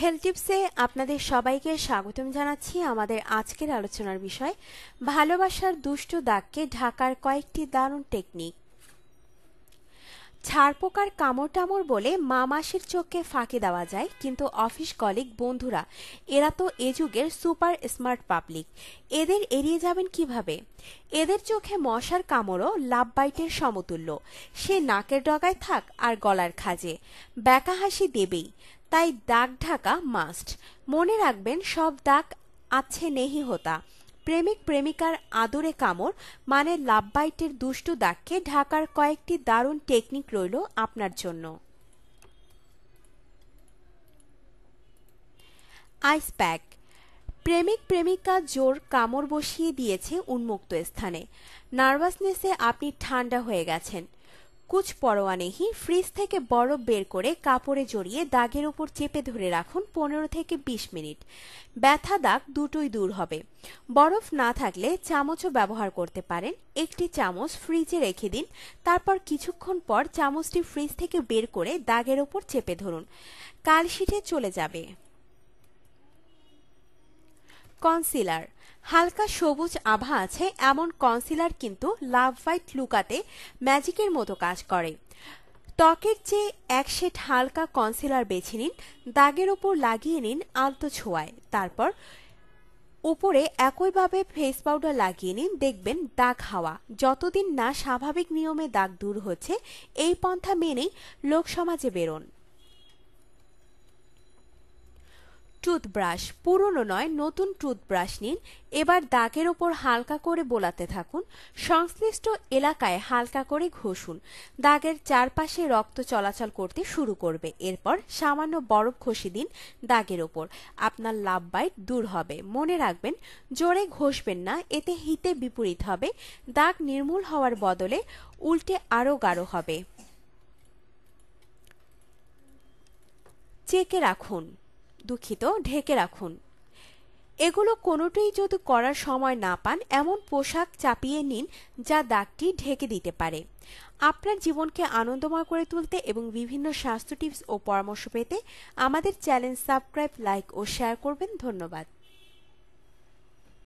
Health টিপসে আপনাদের সবাইকে স্বাগতম জানাচ্ছি। আমাদের আজকের আলোচনার বিষয় ভালোবাসার দুষ্টু দাগকে ঢাকার কয়েকটি দারুণ টেকনিক। ছারপোকার কামড় টামড় বলে মা মাসির চোখকে ফাঁকি দেওয়া যায়, কিন্তু অফিস কলিগ বন্ধুরা এরা তো এ যুগের সুপার স্মার্ট পাবলিক। এদের এড়িয়ে যাবেন কিভাবে? এদের চোখে মশার কামড়ও লাভ বাইটের সমতুল্য। সে নাকের ডগায় থাক আর গলার খাজে ব্যাকা হাসি দেবেই। তাই দাগ ঢাকা মাস্ট। মনে রাখবেন, সব দাগ আছে নেহি হোতা। প্রেমিক প্রেমিকার আদরে কামড় মানে লাভ বাইটের দুষ্টু দাগকে ঢাকার কয়েকটি দারুণ টেকনিক রইল আপনার জন্য। Ice pack. প্রেমিক প্রেমিকা জোর কামড় বসিয়ে দিয়েছে উন্মুক্ত স্থানে। নার্ভাসনেসে আপনি ঠান্ডা হয়ে গেছেন। কুছ পরোয়া নেহি, ফ্রিজ থেকে বরফ বের করে কাপড়ে জড়িয়ে দাগের উপর চেপে ধরে রাখুন 15 থেকে 20 মিনিট। ব্যথা দাগ দুটোই দূর হবে। বরফ না থাকলে চামচও ব্যবহার করতে পারেন। একটি চামচ ফ্রিজে রেখে দিন, তারপর কিছুক্ষণ পর চামচটি ফ্রিজ থেকে বের করে দাগের উপর চেপে ধরুন, কালশিটে চলে যাবে। কনসিলার। হালকা সবুজ আভা আছে এমন কনসিলার কিন্তু লাভ বাইট লুকাতে ম্যাজিকের মতো কাজ করে। ত্বকের চেয়ে এক শেড হালকা কনসিলার বেছে নিন, দাগের উপর লাগিয়ে নিন আলতো ছোঁয়ায়। তারপর উপরে একইভাবে ফেস পাউডার লাগিয়ে নিন, দেখবেন দাগ হাওয়া। যতদিন না স্বাভাবিক নিয়মে দাগ দূর হচ্ছে, এই পন্থা মেনেই লোকসমাজে বেরোন। টুথব্রাশ। পুরনো নয়, নতুন টুথব্রাশ নিন। এবার দাগের ওপর হালকা করে বোলাতে থাকুন, সংশ্লিষ্ট এলাকায় হালকা করে ঘষুন। দাগের চারপাশে রক্ত চলাচল করতে শুরু করবে। এরপর সামান্য বরফ ঘষে দিন দাগের ওপর। আপনার লাভ বাইট দূর হবে। মনে রাখবেন, জোরে ঘষবেন না, এতে হিতে বিপরীত হবে। দাগ নির্মূল হওয়ার বদলে উল্টে আরও গাঢ় হবে। ঢেকে রাখুন। এগুলো কোনোটাই যদি করার সময় না পান, এমন পোশাক চাপিয়ে নিন যা দাগটি ঢেকে দিতে পারে। আপনার জীবনকে আনন্দময় করে তুলতে এবং বিভিন্ন স্বাস্থ্য টিপস ও পরামর্শ পেতে আমাদের চ্যানেল সাবস্ক্রাইব, লাইক ও শেয়ার করবেন। ধন্যবাদ।